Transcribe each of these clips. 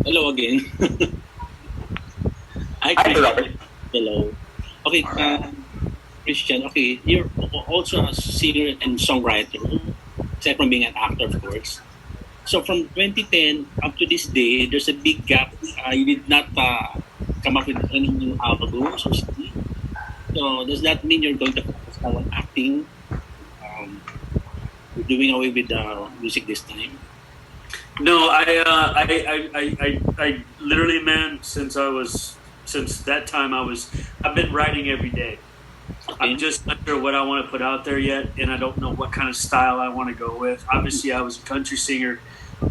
Hello again. Hi, Hi, Christian. Robert. Hello. Okay, Christian. Okay, you're also a singer and songwriter, aside from being an actor, of course. So from 2010 up to this day, there's a big gap. You did not come up with any new albums or CD. So does that mean you're going to focus now on acting? Um, you're doing away with music this time? No, I literally, man, since that time I've been writing every day. Okay. I'm just not sure what I want to put out there yet, and I don't know what kind of style I want to go with. Obviously, I was a country singer,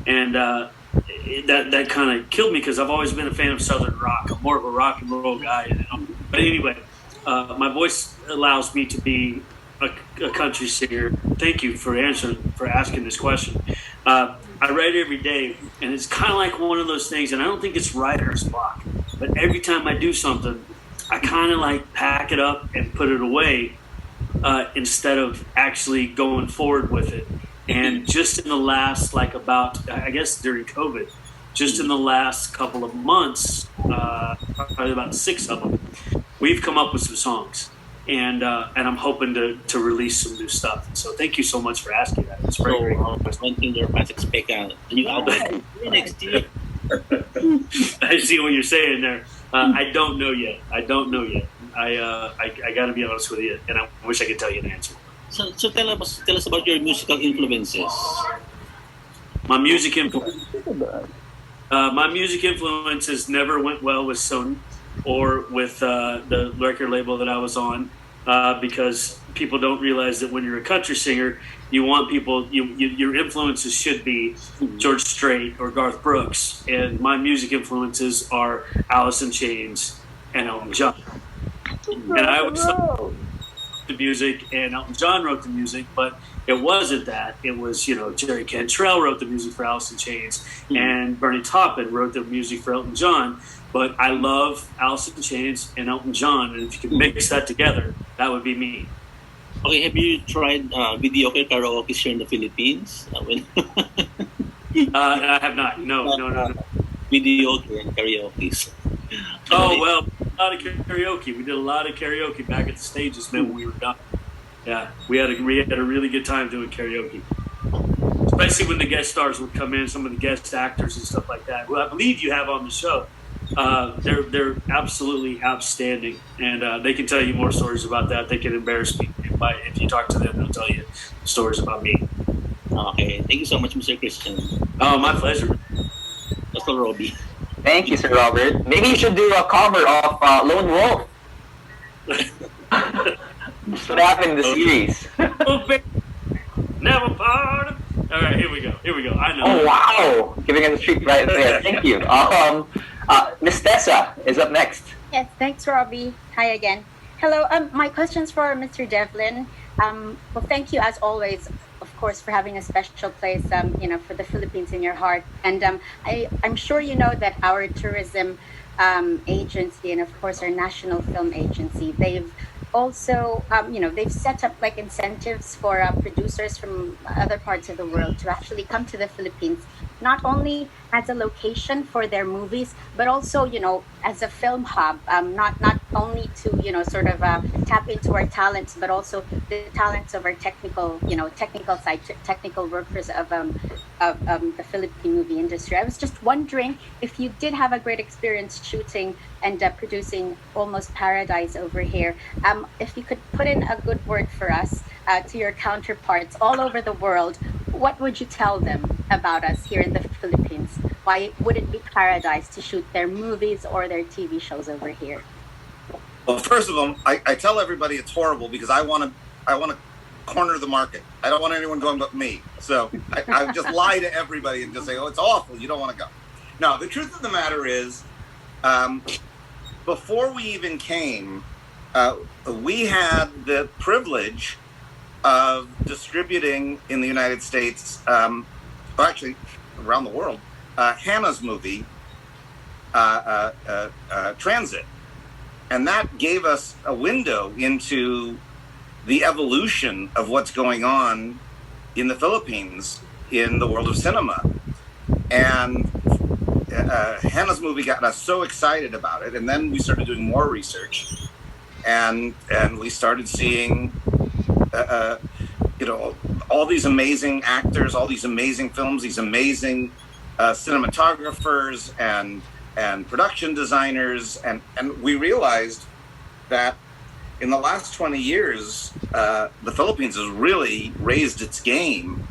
and that kind of killed me because I've always been a fan of Southern rock. I'm more of a rock and roll guy, But anyway, my voice allows me to be a country singer. Thank you for asking this question. I write every day, and it's kind of like one of those things, and I don't think it's writer's block, but every time I do something, I kind of like pack it up and put it away instead of actually going forward with it. And just in the last, I guess during COVID, just in the last couple of months, probably about 6 of them, we've come up with some songs. And I'm hoping to release some new stuff. So thank you so much for asking that. It's very great. When can your fans expect a new album next year? I see what you're saying there. I don't know yet. I got to be honest with you, and I wish I could tell you an answer. So tell us about your musical influences. My music influences never went well with Sony or with the record label that I was on, because people don't realize that when you're a country singer, you want people. Your influences should be George Strait or Garth Brooks, and my music influences are Alice in Chains and Elton John. And I always thought the music and Elton John wrote the music, but it wasn't that. It was, Jerry Cantrell wrote the music for Alice in Chains, and Bernie Taupin wrote the music for Elton John. But I love Alice in Chains and Elton John, and if you could mix that together, that would be me. Okay, have you tried video karaoke here in the Philippines? I have not. No. Video and karaoke. Oh, well, a lot of karaoke. We did a lot of karaoke back at the stages, man, when we were done. Yeah, we had a really good time doing karaoke. Especially when the guest stars would come in, some of the guest actors and stuff like that, who I believe you have on the show. They're absolutely outstanding, and they can tell you more stories about that. They can embarrass me. If you talk to them, they'll tell you stories about me. Okay, thank you so much, Mr. Christian. Oh, my pleasure. That's all, Robbie. Thank you, Sir Robert. Maybe you should do a cover of Lone Wolf. That's what happened in the series. Never part of. All right, here we go. I know. Oh, wow. Giving us a treat right there. Thank you. Miss Tessa is up next. Yes, thanks, Robbie. Hi again. Hello. My question's for Mr. Devlin. Well, thank you as always, of course, for having a special place, for the Philippines in your heart. And I'm sure you know that our tourism agency and, of course, our national film agency, they've also, they've set up like incentives for producers from other parts of the world to actually come to the Philippines, not only as a location for their movies, but also, as a film hub, not only to, tap into our talents, but also the talents of our technical side, technical workers of the Philippine movie industry. I was just wondering if you did have a great experience shooting and producing Almost Paradise over here. If you could put in a good word for us to your counterparts all over the world, what would you tell them about us here in the Philippines? Why would it be paradise to shoot their movies or their TV shows over here? Well, first of all, I tell everybody it's horrible because I want to corner the market. I don't want anyone going but me. So I just lie to everybody and just say, oh, it's awful. You don't want to go. No, the truth of the matter is, before we even came, we had the privilege of distributing in the United States, actually around the world, Hannah's movie, Transit. And that gave us a window into the evolution of what's going on in the Philippines in the world of cinema. And Hannah's movie got us so excited about it, and then we started doing more research, and we started seeing, all these amazing actors, all these amazing films, these amazing cinematographers and production designers, and we realized that in the last 20 years, the Philippines has really raised its game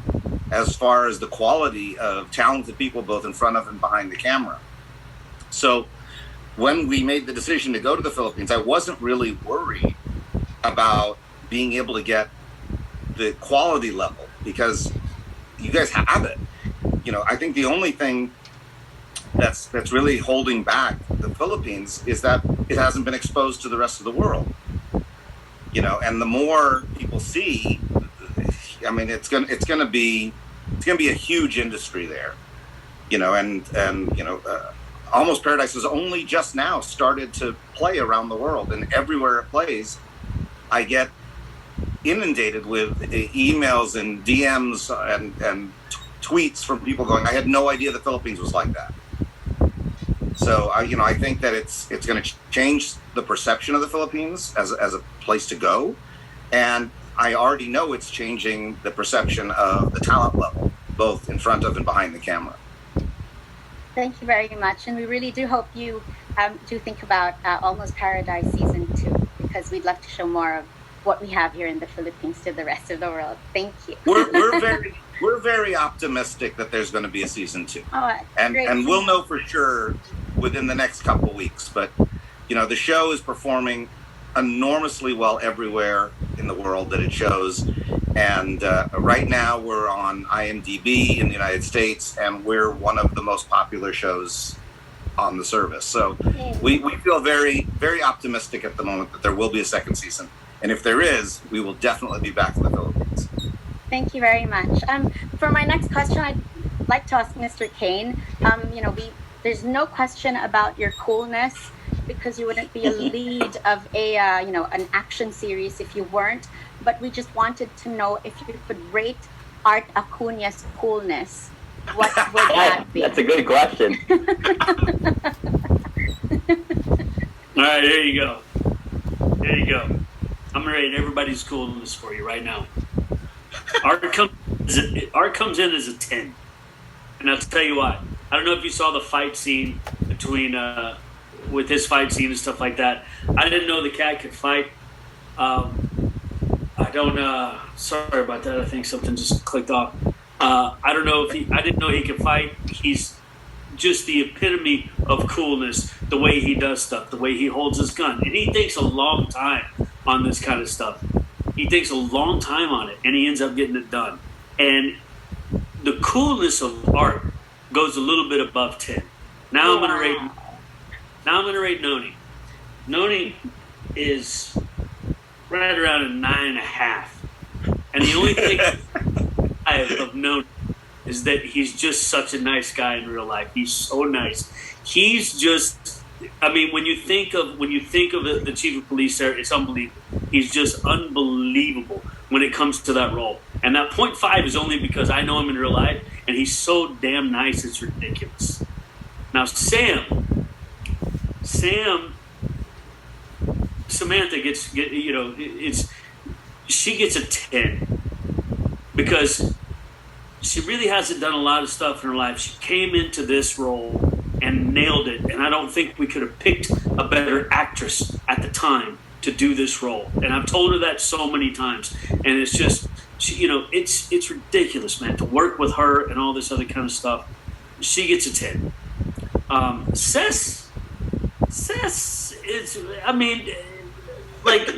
as far as the quality of talented people both in front of and behind the camera. So when we made the decision to go to the Philippines, I wasn't really worried about being able to get the quality level, because you guys have it. I think the only thing that's really holding back the Philippines is that it hasn't been exposed to the rest of the world. And the more people see, I mean, it's gonna be a huge industry there. Almost Paradise has only just now started to play around the world, and everywhere it plays, I get inundated with emails and DMs and tweets from people going, "I had no idea the Philippines was like that." So I think that it's going to change the perception of the Philippines as a place to go, and I already know it's changing the perception of the talent level, both in front of and behind the camera. Thank you very much, and we really do hope you do think about Almost Paradise Season 2, because we'd love to show more of what we have here in the Philippines to the rest of the world. Thank you. We're very optimistic that there's going to be a Season 2, and great. We'll know for sure within the next couple weeks. But the show is performing enormously well everywhere in the world that it shows, and right now we're on IMDb in the United States, and we're one of the most popular shows on the service. So we feel very, very optimistic at the moment that there will be a second season, and if there is, we will definitely be back in the Philippines. Thank you very much. For my next question, I'd like to ask Mr. Kane. There's no question about your coolness, because you wouldn't be a lead of an action series if you weren't. But we just wanted to know if you could rate Art Acuña's coolness. What would that be? That's a good question. All right, there you go. There you go. I'm gonna rate everybody's coolness for you right now. Art comes in as a 10, and I'll tell you why. I don't know if you saw the fight scene between with his fight scene and stuff like that. I didn't know the cat could fight. I don't. Sorry about that. I think something just clicked off. I don't know if I didn't know he could fight. He's just the epitome of coolness. The way he does stuff, the way he holds his gun, and he takes a long time on this kind of stuff. He takes a long time on it, and he ends up getting it done. And the coolness of Art goes a little bit above 10. Now I'm gonna rate Noni. Noni is right around a 9.5. And the only thing I have of Noni is that he's just such a nice guy in real life. He's so nice. He's just, I mean, when you think of the chief of police there, it's unbelievable. He's just unbelievable when it comes to that role. And that 0.5 is only because I know him in real life, and he's so damn nice, it's ridiculous. Now, Samantha she gets a 10 because she really hasn't done a lot of stuff in her life. She came into this role and nailed it, and I don't think we could have picked a better actress at the time to do this role. And I've told her that so many times, and it's just, it's ridiculous, man, to work with her and all this other kind of stuff. She gets a 10. Cess is, like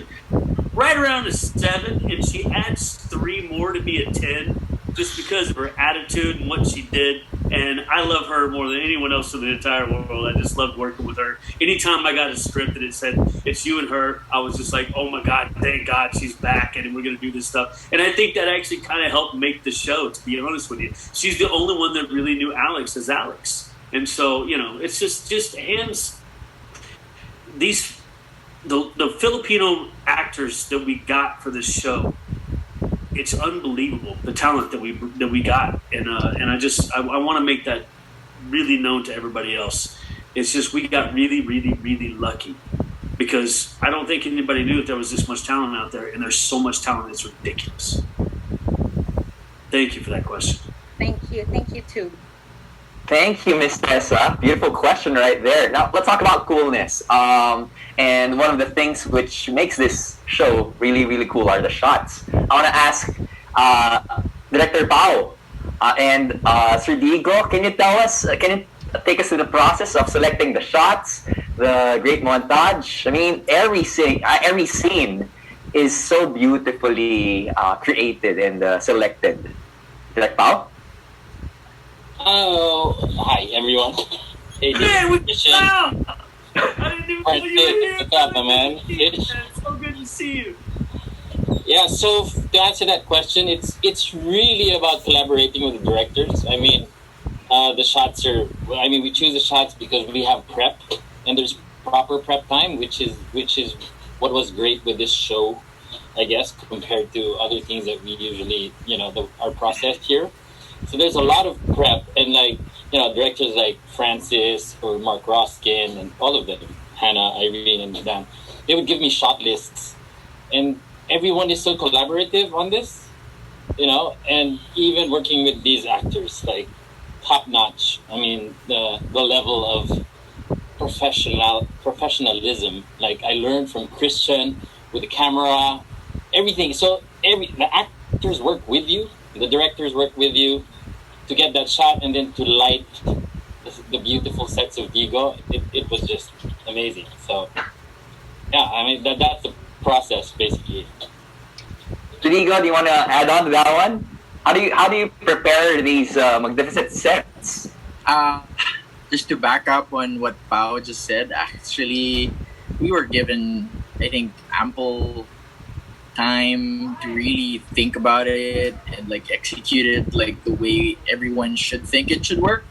right around a 7, and she adds 3 more to be a 10 just because of her attitude and what she did. And I love her more than anyone else in the entire world. I just loved working with her. Anytime I got a script and it said, it's you and her, I was just like, oh my God, thank God she's back and we're going to do this stuff. And I think that actually kind of helped make the show, to be honest with you. She's the only one that really knew Alex as Alex. And so, it's just hands. The Filipino actors that we got for this show, it's unbelievable, the talent that we got, and I want to make that really known to everybody else. It's just we got really, really, really lucky because I don't think anybody knew that there was this much talent out there, and there's so much talent, it's ridiculous. Thank you for that question. Thank you too. Thank you, Miss Tessa. Beautiful question right there. Now let's talk about coolness. And one of the things which makes this show really, really cool are the shots. I want to ask Director Pao and Sir Diego, can you tell us, can you take us to the process of selecting the shots, the great montage? I mean, every scene is so beautifully created and selected. Direct Pao? Oh, hi everyone. Hey, Hey, we Christian. found! I didn't even know you were here. What's up, man? It's so good to see you. Yeah, so to answer that question, it's really about collaborating with the directors. I mean, the shots are. I mean, we choose the shots because we have prep, and there's proper prep time, which is what was great with this show, I guess, compared to other things that we usually, are processed here. So there's a lot of prep, and directors like Francis or Mark Roskin and all of them, Hannah, Irene, and Dan, they would give me shot lists, and everyone is so collaborative on this, and even working with these actors, like top notch. I mean, the level of professionalism. Like I learned from Christian with the camera, everything. So the actors work with you, the directors work with you to get that shot, and then to light the beautiful sets of Diego. It was just amazing. So yeah, I mean that's the process basically. Diego, do you want to add on to that one? How do you prepare these magnificent sets? Just to back up on what Pao just said, actually, we were given, I think, ample time to really think about it and execute it the way everyone should think it should work.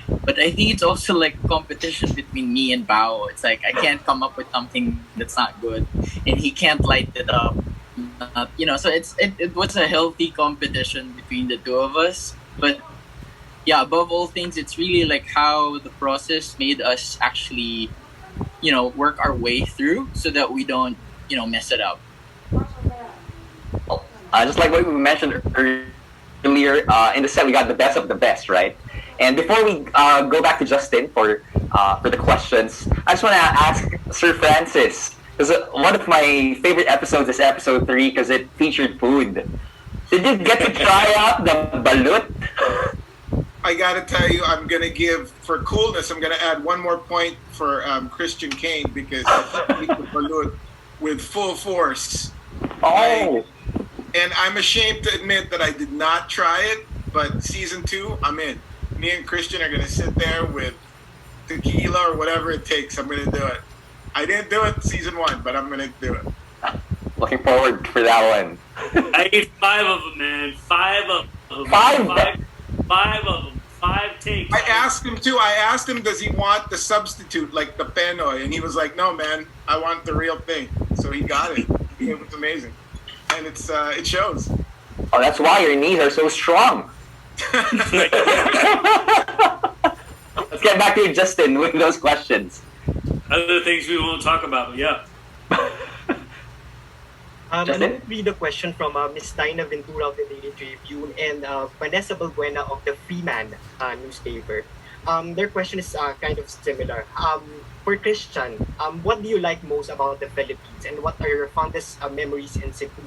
But I think it's also competition between me and Pao. It's I can't come up with something that's not good, and he can't light it up. So it was a healthy competition between the two of us. But yeah, above all things, it's really how the process made us actually, work our way through so that we don't, mess it up. Just like what we mentioned earlier, in the set we got the best of the best, right? And before we go back to Justin for the questions, I just want to ask Sir Francis, because one of my favorite episodes is episode 3 because it featured food. Did you get to try out the balut? I gotta tell you, I'm gonna give, for coolness, I'm gonna add one more point for Christian Kane because he beat the balut with full force. Oh. And I'm ashamed to admit that I did not try it, but season 2, I'm in. Me and Christian are gonna sit there with tequila or whatever it takes. I'm gonna do it. I didn't do it season 1, but I'm gonna do it. Looking forward for that one. I ate 5 of them, man. 5 of them. 5? 5 of them. 5 takes. I asked him too. I asked him, does he want the substitute, like the penoy? And he was like, no, man, I want the real thing. So he got it. It was amazing. And it shows. Oh, that's why your knees are so strong. Let's get back to you, Justin, with those questions. Other things we won't talk about, but yeah. I'm going to read a question from Ms. Tina Ventura of the Daily Tribune and Vanessa Balbuena of the Freeman newspaper. Their question is kind of similar. For Christian, what do you like most about the Philippines and what are your fondest memories in Cebu?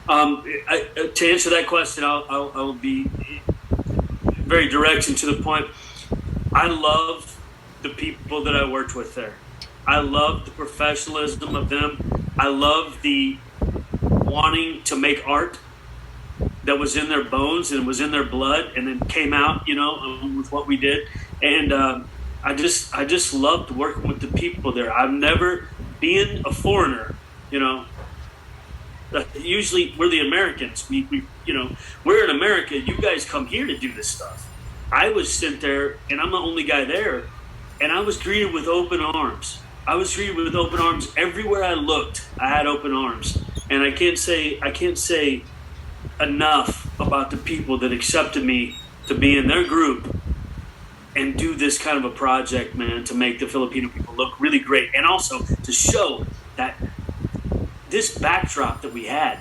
To answer that question, I'll be very direct and to the point. I love the people that I worked with there. I love the professionalism of them. I love the wanting to make art that was in their bones and was in their blood and then came out, with what we did. And I just loved working with the people there. I've never been a foreigner, Usually we're the Americans. We're in America. You guys come here to do this stuff. I was sent there, and I'm the only guy there, and I was greeted with open arms. I was greeted with open arms everywhere I looked. I had open arms, and I can't say enough about the people that accepted me to be in their group and do this kind of a project, man, to make the Filipino people look really great, and also to show that this backdrop that we had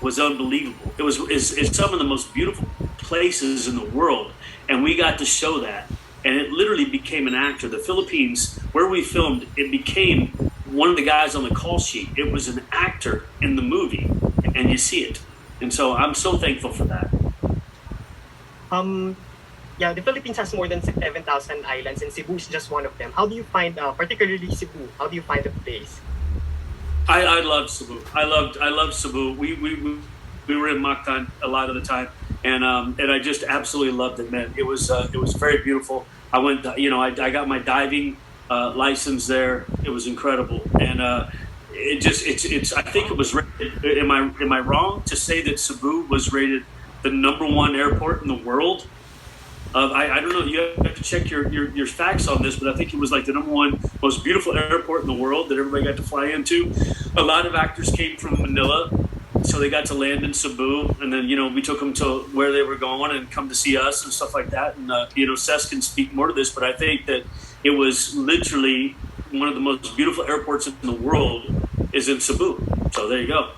was unbelievable. It was is some of the most beautiful places in the world, and we got to show that. And it literally became an actor. The Philippines, where we filmed, it became one of the guys on the call sheet. It was an actor in the movie, and you see it. And so I'm so thankful for that. Yeah, the Philippines has more than 7,000 islands, and Cebu is just one of them. How do you find, particularly Cebu? How do you find the place? I love Cebu. I love Cebu. We were in Mactan a lot of the time, and I just absolutely loved it, man. It was very beautiful. I went, I got my diving license there. It was incredible, and it's. I think it was rated. Am I wrong to say that Cebu was rated the #1 airport in the world? I don't know. You have to check your facts on this, but I think it was like the #1 most beautiful airport in the world that everybody got to fly into. A lot of actors came from Manila, so they got to land in Cebu, and then we took them to where they were going and come to see us and stuff like that. And Cesc can speak more to this, but I think that it was literally one of the most beautiful airports in the world is in Cebu. So there you go.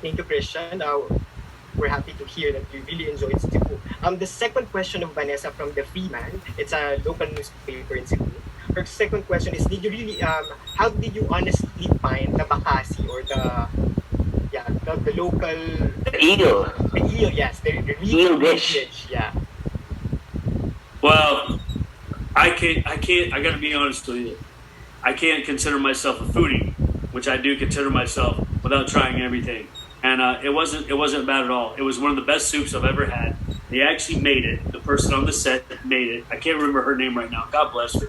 Thank you, Christian. We're happy to hear that you really enjoyed Cebu. The second question of Vanessa from the Freeman, it's a local newspaper in Cebu. Her second question is, did you really, how did you honestly find the bakasi or the local... The eel. The eel, yes. The eel dish. Yeah. Well, I gotta be honest with you. I can't consider myself a foodie, which I do consider myself without trying everything. And it wasn't bad at all. It was one of the best soups I've ever had. They actually made it. The person on the set made it. I can't remember her name right now. God bless her.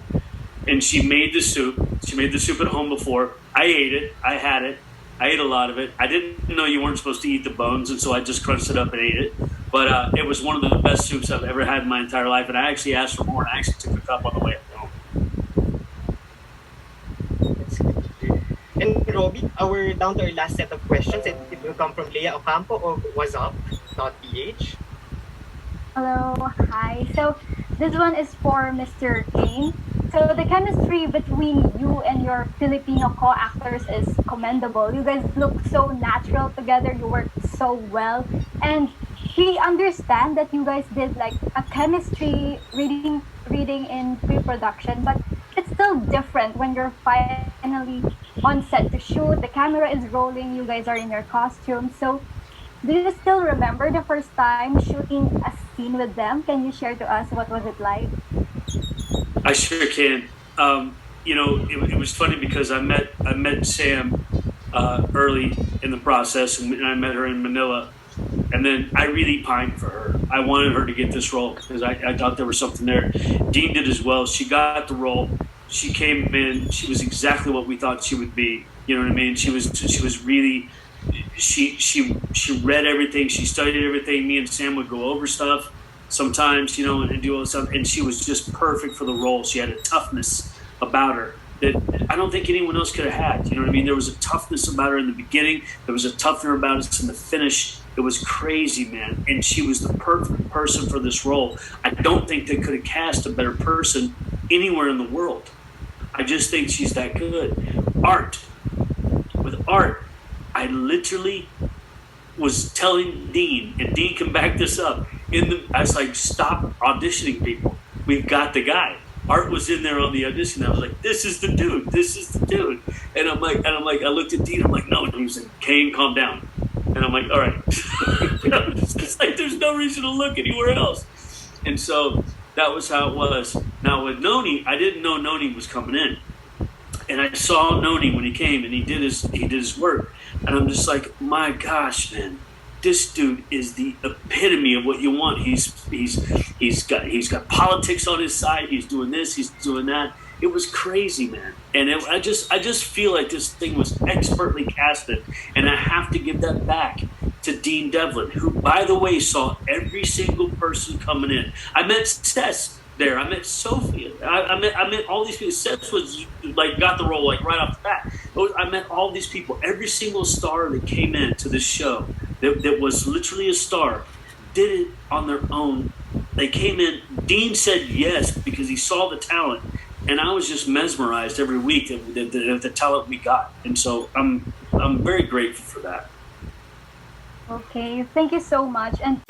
And she made the soup. She made the soup at home before. I ate it. I had it. I ate a lot of it. I didn't know you weren't supposed to eat the bones, and so I just crunched it up and ate it. But it was one of the best soups I've ever had in my entire life. And I actually asked for more, and I actually took a cup on the way home. And Robbie, down to our last set of questions. It will come from Leah Ocampo of whatsup.ph. Hello, hi. So this one is for Mr. Kane. So the chemistry between you and your Filipino co-actors is commendable. You guys look so natural together. You work so well. And we understand that you guys did like a chemistry reading in pre-production, but it's still different when you're finally on set to shoot. The camera is rolling. You guys are in your costumes. So do you still remember the first time shooting a scene with them? Can you share to us what was it like? I sure can. It was funny because I met Sam early in the process, and I met her in Manila, and then I really pined for her. I wanted her to get this role because I thought there was something there. Dean did as well. She got the role. She came in. She was exactly what we thought she would be. You know what I mean? She was really. She read everything. She studied everything. Me and Sam would go over stuff sometimes, and do all this stuff. And she was just perfect for the role. She had a toughness about her that I don't think anyone else could have had. You know what I mean? There was a toughness about her in the beginning. There was a toughness about us in the finish. It was crazy, man. And she was the perfect person for this role. I don't think they could have cast a better person anywhere in the world. I just think she's that good. With art, I literally was telling Dean, and Dean can back this up. I was like, stop auditioning people. We've got the guy. Art was in there on the audition. I was like, this is the dude. This is the dude. And I'm like, I looked at Dean. I'm like, no. And he was like, Kane, calm down. And I'm like, all right. It's like there's no reason to look anywhere else. And so that was how it was. Now with Noni, I didn't know Noni was coming in. And I saw Noni when he came, and he did his work. And I'm just like, my gosh, man, this dude is the epitome of what you want. He's got politics on his side. He's doing this. He's doing that. It was crazy, man. And I just feel like this thing was expertly casted, and I have to give that back to Dean Devlin, who, by the way, saw every single person coming in. I met Seth there. I met Sophia. I met all these people. Seth was like got the role like right off the bat. I met all these people. Every single star that came in to this show that was literally a star did it on their own They came in. Dean said yes because he saw the talent, and I was just mesmerized every week at the talent we got. And so I'm very grateful for that. Okay, thank you so much. And